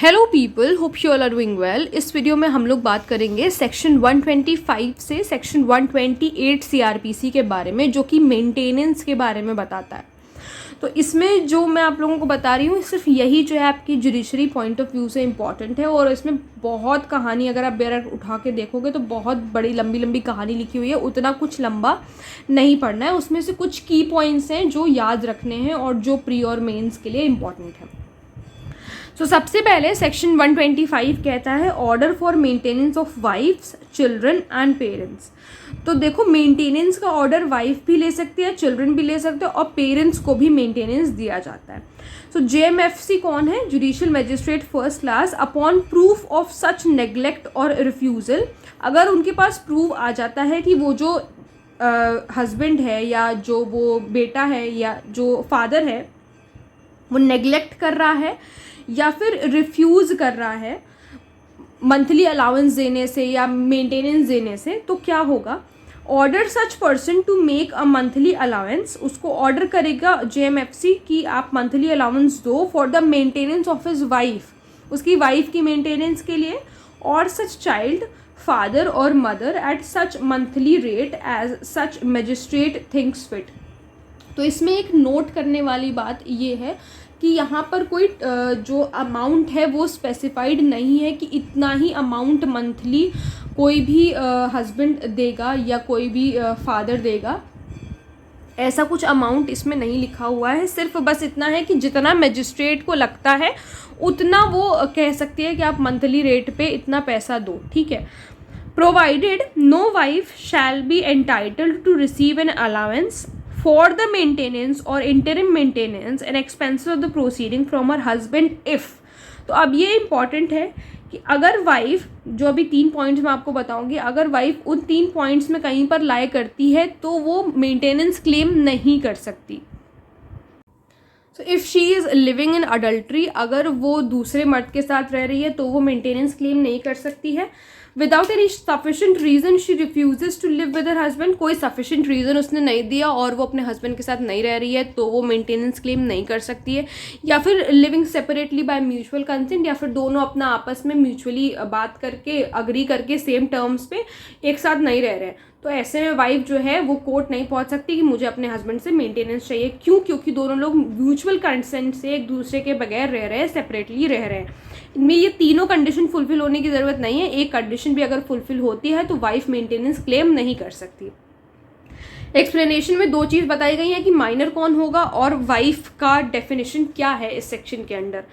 Hello people, hope you all are doing well. इस video में हम लोग बात करेंगे सेक्शन 125 से सेक्शन 128 सीआरपीसी के बारे में, जो कि मेंटेनेंस के बारे में बताता है। तो इसमें जो मैं आप लोगों को बता रही हूँ सिर्फ यही जो है आपकी जुडिशरी पॉइंट ऑफ व्यू से इम्पॉर्टेंट है, और इसमें बहुत कहानी अगर आप बेर उठा के देखोगे तो बहुत बड़ी लंबी लंबी कहानी लिखी हुई है। उतना कुछ लंबा नहीं पढ़ना है, उसमें से कुछ की पॉइंट्स हैं जो याद रखने हैं और जो प्री और मेंस के लिए इम्पॉर्टेंट है। तो सबसे पहले सेक्शन 125 कहता है order for maintenance of wives, children and parents. तो देखो, मेंटेनेंस का ऑर्डर वाइफ भी ले सकती है, चिल्ड्रन भी ले सकते हैं, और पेरेंट्स को भी मेंटेनेंस दिया जाता है। सो जेएमएफसी कौन है? Judicial magistrate first class. Upon proof of such neglect और रिफ्यूज़ल, अगर उनके पास प्रूफ आ जाता है कि वो जो हस्बैंड है या जो वो बेटा है या जो फादर है वो नेग्लेक्ट कर रहा है या फिर रिफ्यूज़ कर रहा है मंथली अलाउंस देने से या मेंटेनेंस देने से, तो क्या होगा? Order such person to make a monthly allowance, उसको ऑर्डर करेगा जेएमएफसी कि आप मंथली अलाउंस दो for the maintenance of his wife, उसकी वाइफ की मेंटेनेंस के लिए, और सच चाइल्ड, फादर और mother at such monthly rate as such magistrate thinks fit. तो इसमें एक नोट करने वाली बात ये है कि यहाँ पर कोई जो अमाउंट है वो स्पेसिफाइड नहीं है कि इतना ही अमाउंट मंथली कोई भी हस्बैंड देगा या कोई भी फादर देगा। ऐसा कुछ अमाउंट इसमें नहीं लिखा हुआ है, सिर्फ बस इतना है कि जितना मजिस्ट्रेट को लगता है उतना वो कह सकती है कि आप मंथली रेट पे इतना पैसा दो, ठीक है। Provided no wife shall be entitled to receive an allowance for the maintenance or interim maintenance and expenses of the proceeding from her husband if। तो अब ये इम्पॉर्टेंट है कि अगर वाइफ, जो अभी 3 पॉइंट्स मैं आपको बताऊंगी, अगर वाइफ उन 3 पॉइंट्स में कहीं पर लाई करती है तो वो मेंटेनेंस क्लेम नहीं कर सकती। So if she is living in adultery, अगर वो दूसरे मर्द के साथ रह रही है तो वो मेंटेनेंस क्लेम नहीं कर सकती है। Without any sufficient reason she refuses to live with her husband, कोई सफिशेंट रीज़न उसने नहीं दिया और वो अपने हस्बैंड के साथ नहीं रह रही है तो वो मेंटेनेंस क्लेम नहीं कर सकती है। या फिर living separately by mutual consent, या फिर दोनों अपना आपस में म्यूचुअली बात करके अग्री करके सेम टर्म्स पे एक साथ नहीं रह रहे हैं, तो ऐसे में वाइफ जो है वो कोर्ट नहीं पहुंच सकती कि मुझे अपने हस्बैंड से मेंटेनेंस चाहिए। क्यों? क्योंकि दोनों लोग म्यूचुअल कंसेंट से एक दूसरे के बगैर रह रहे हैं, सेपरेटली रह रहे हैं। इनमें ये तीनों कंडीशन फुलफिल होने की ज़रूरत नहीं है, एक कंडीशन भी अगर फुलफिल होती है तो वाइफ मेंटेनेंस क्लेम नहीं कर सकती। एक्सप्लेनेशन में 2 चीज़ बताई गई है कि माइनर कौन होगा और वाइफ का डेफिनेशन क्या है इस सेक्शन के अंदर।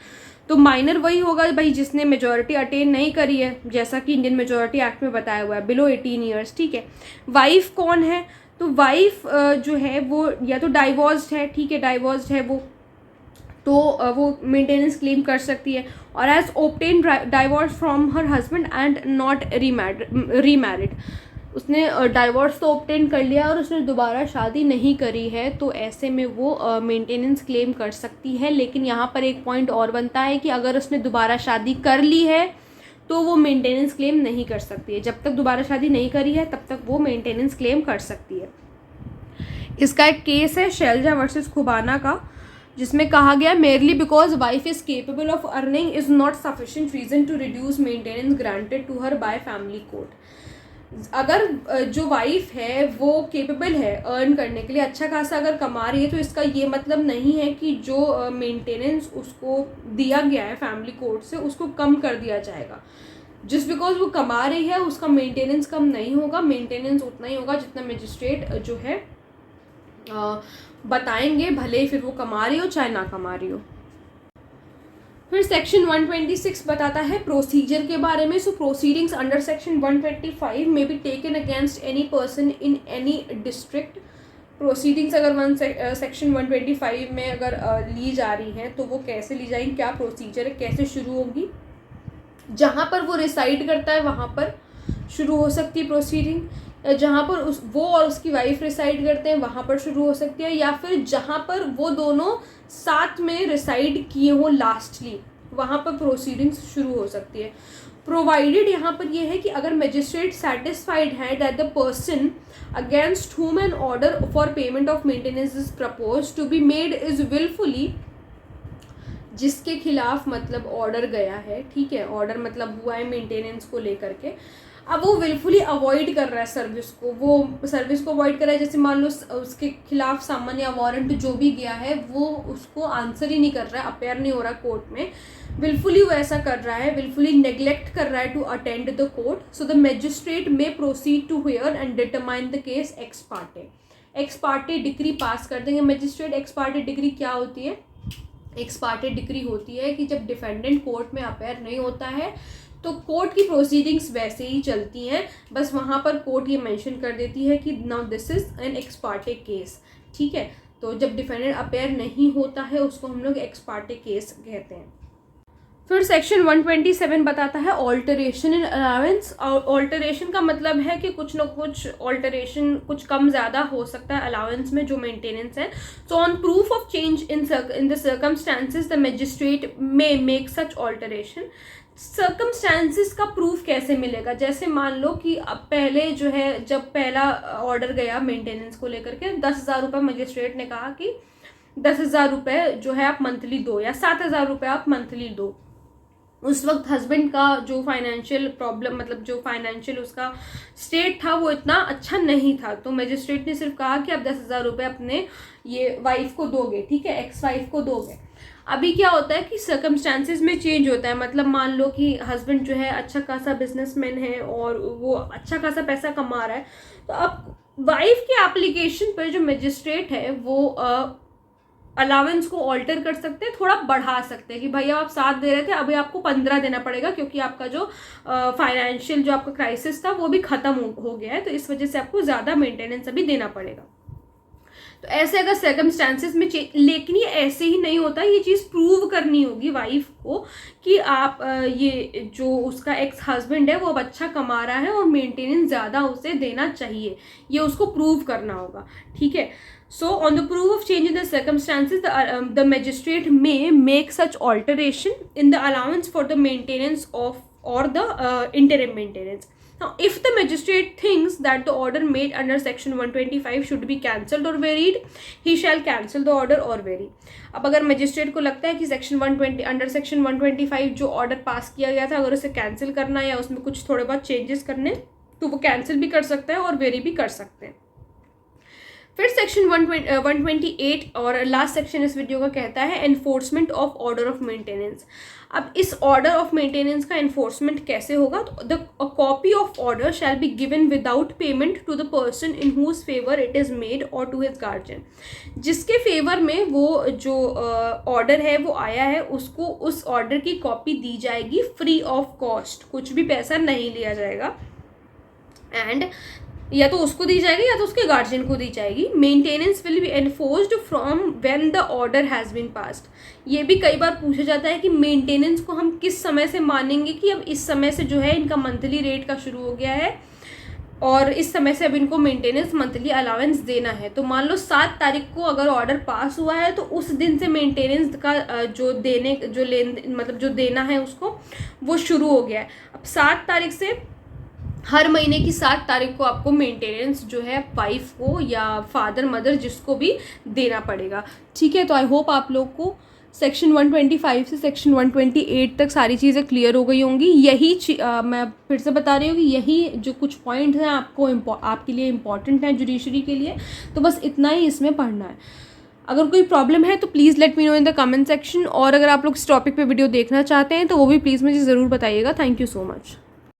तो माइनर वही होगा भाई जिसने मेजॉरिटी अटेन नहीं करी है, जैसा कि इंडियन मेजॉरिटी एक्ट में बताया हुआ है, बिलो 18 ईयर्स, ठीक है। वाइफ कौन है? तो वाइफ जो है वो या तो डाइवोर्स्ड है, ठीक है, डाइवोर्स्ड है वो, तो वो मेंटेनेंस क्लेम कर सकती है। और as obtain divorce from her husband and not remarried, उसने डाइवोर्स तो ऑब्टेन कर लिया और उसने दोबारा शादी नहीं करी है, तो ऐसे में वो मेंटेनेंस क्लेम कर सकती है। लेकिन यहाँ पर एक पॉइंट और बनता है कि अगर उसने दोबारा शादी कर ली है तो वो मेंटेनेंस क्लेम नहीं कर सकती है। जब तक दोबारा शादी नहीं करी है तब तक वो मेंटेनेंस क्लेम कर सकती है। इसका एक केस है शैलजा वर्सेस खुबाना का, जिसमें कहा गया merely because wife is capable of earning is not sufficient reason to reduce maintenance granted to her by family court. अगर जो वाइफ है वो केपेबल है अर्न करने के लिए, अच्छा खासा अगर कमा रही है, तो इसका ये मतलब नहीं है कि जो मेंटेनेंस उसको दिया गया है फैमिली कोर्ट से उसको कम कर दिया जाएगा। जस्ट बिकॉज वो कमा रही है उसका मेंटेनेंस कम नहीं होगा, मेंटेनेंस उतना ही होगा जितना मजिस्ट्रेट जो है बताएंगे, भले फिर वो कमा रही हो चाहे ना कमा रही हो। फिर सेक्शन 126 बताता है प्रोसीजर के बारे में। सो प्रोसीडिंग्स अंडर सेक्शन 125 में be taken against any person in any district. Proceedings अगर सेक्शन 125 में अगर ली जा रही हैं तो वो कैसे ली जाएंगी, क्या प्रोसीजर है, कैसे शुरू होगी? जहाँ पर वो रिसाइड करता है वहाँ पर शुरू हो सकती है प्रोसीडिंग, जहाँ पर वो और उसकी वाइफ रिसाइड करते हैं वहाँ पर शुरू हो सकती है, या फिर जहाँ पर वो दोनों साथ में रिसाइड किए हों लास्टली वहाँ पर प्रोसीडिंग्स शुरू हो सकती है। प्रोवाइडेड यहाँ पर ये है कि अगर मजिस्ट्रेट सेटिस्फाइड है that the person against whom an order for payment of maintenance is propose to be made is wilfully, जिसके खिलाफ मतलब ऑर्डर गया है, ठीक है, ऑर्डर मतलब हुआ है मेंटेनेंस को लेकर के, अब वो विलफुली अवॉइड कर रहा है सर्विस को, वो सर्विस को अवॉइड कर रहा है, जैसे मान लो उसके खिलाफ समन या वारंट जो भी गया है वो उसको आंसर ही नहीं कर रहा है, अपेयर नहीं हो रहा कोर्ट में, विलफुली वो ऐसा कर रहा है, विलफुली नेग्लेक्ट कर रहा है to attend the court, so the magistrate may proceed to hear and determine the case ex parte. Ex parte decree pass कर देंगे मैजिस्ट्रेट। एक्स पार्टे डिग्री क्या होती है? एक्स पार्टे डिग्री होती है कि जब डिफेंडेंट कोर्ट में अपेयर नहीं होता है तो कोर्ट की प्रोसीडिंग्स वैसे ही चलती हैं, बस वहाँ पर कोर्ट ये मेंशन कर देती है कि now this is an x Partey case, ठीक है। तो जब डिफेंडेंट अपेयर नहीं होता है उसको हम लोग एक्स पार्टे केस कहते हैं। फिर सेक्शन 127 बताता है ऑल्टरेशन इन अलाउंस। ऑल्टरेशन का मतलब है कि कुछ न कुछ ऑल्टरेशन कुछ कम ज़्यादा हो सकता है अलाउंस में जो मेंटेनेंस है। So on proof of change in the circumstances the magistrate may make such alteration. Circumstances का प्रूफ कैसे मिलेगा? जैसे मान लो कि अब पहले जो है जब पहला ऑर्डर गया मेंटेनेंस को लेकर के 10,000 रुपये मजिस्ट्रेट ने कहा कि 10,000 रुपये जो है आप मंथली दो या 7,000 रुपये आप मंथली दो। उस वक्त हस्बैंड का जो फाइनेंशियल प्रॉब्लम मतलब जो फाइनेंशियल उसका स्टेट था वो इतना अच्छा नहीं था, तो मजिस्ट्रेट ने सिर्फ कहा कि आप 10,000 रुपये अपने ये वाइफ को दोगे, ठीक है, एक्स वाइफ को दोगे। अभी क्या होता है कि सर्कमस्टांसेस में चेंज होता है, मतलब मान लो कि हस्बैंड जो है अच्छा खासा बिजनेसमैन है और वो अच्छा खासा पैसा कमा रहा है, तो अब वाइफ के एप्लीकेशन पर जो मजिस्ट्रेट है वो अलावेंस को ऑल्टर कर सकते हैं, थोड़ा बढ़ा सकते हैं कि भैया आप 7 दे रहे थे अभी आपको 15 देना पड़ेगा क्योंकि आपका जो फाइनेंशियल जो आपका क्राइसिस था वो भी ख़त्म हो गया है, तो इस वजह से आपको ज़्यादा मेंटेनेंस अभी देना पड़ेगा। तो ऐसे अगर सर्कमस्टांसेस में लेकिन ये ऐसे ही नहीं होता, ये चीज़ प्रूव करनी होगी वाइफ को कि आप ये जो उसका एक्स हस्बैंड है वो अब अच्छा कमा रहा है और मेंटेनेंस ज़्यादा उसे देना चाहिए, ये उसको प्रूव करना होगा, ठीक है। So, on the proof of change in the circumstances, the magistrate may make such alteration in the allowance for the maintenance of or the interim maintenance. Now, if the magistrate thinks that the order made under section 125 should be cancelled or varied, he shall cancel the order or vary. अब अगर magistrate को लगता है कि section 120 under section 125 जो order pass किया गया था अगर उसे कैंसिल करना है या उसमें कुछ थोड़े बहुत चेंजेस करने तो वो कैंसिल भी कर सकता है और वेरी भी कर सकते हैं। फिर सेक्शन 128 और लास्ट सेक्शन इस वीडियो का कहता है enforcement of order of maintenance. अब इस ऑर्डर ऑफ मेंटेनेंस का एनफोर्समेंट कैसे होगा? तो the copy of order shall be given without payment to the person in whose favour it is made और टू हिज गार्जियन। जिसके फेवर में वो जो ऑर्डर है वो आया है उसको उस ऑर्डर की कॉपी दी जाएगी फ्री ऑफ कॉस्ट, कुछ भी पैसा नहीं लिया जाएगा, एंड या तो उसको दी जाएगी या तो उसके गार्जियन को दी जाएगी। Maintenance will be enforced from when the order has been passed. ये भी कई बार पूछा जाता है कि मेंटेनेंस को हम किस समय से मानेंगे कि अब इस समय से जो है इनका मंथली रेट का शुरू हो गया है और इस समय से अब इनको मेंटेनेंस मंथली अलावेंस देना है। तो मान लो 7 तारीख को अगर ऑर्डर पास हुआ है तो उस दिन से मेंटेनेंस का जो देना है उसको वो शुरू हो गया है। अब 7 तारीख से हर महीने की 7 तारीख को आपको मेंटेनेंस जो है वाइफ को या फादर मदर जिसको भी देना पड़ेगा, ठीक है। तो आई होप आप लोग को सेक्शन 125 से सेक्शन 128 तक सारी चीज़ें क्लियर हो गई होंगी। यही मैं फिर से बता रही हूँ कि यही जो कुछ पॉइंट हैं आपके लिए इम्पॉर्टेंट हैं जुडिशरी के लिए, तो बस इतना ही इसमें पढ़ना है। अगर कोई प्रॉब्लम है तो please let me know in the comment section, और अगर आप लोग इस टॉपिक पे वीडियो देखना चाहते हैं तो वो भी प्लीज़ मुझे ज़रूर बताइएगा। Thank you so much.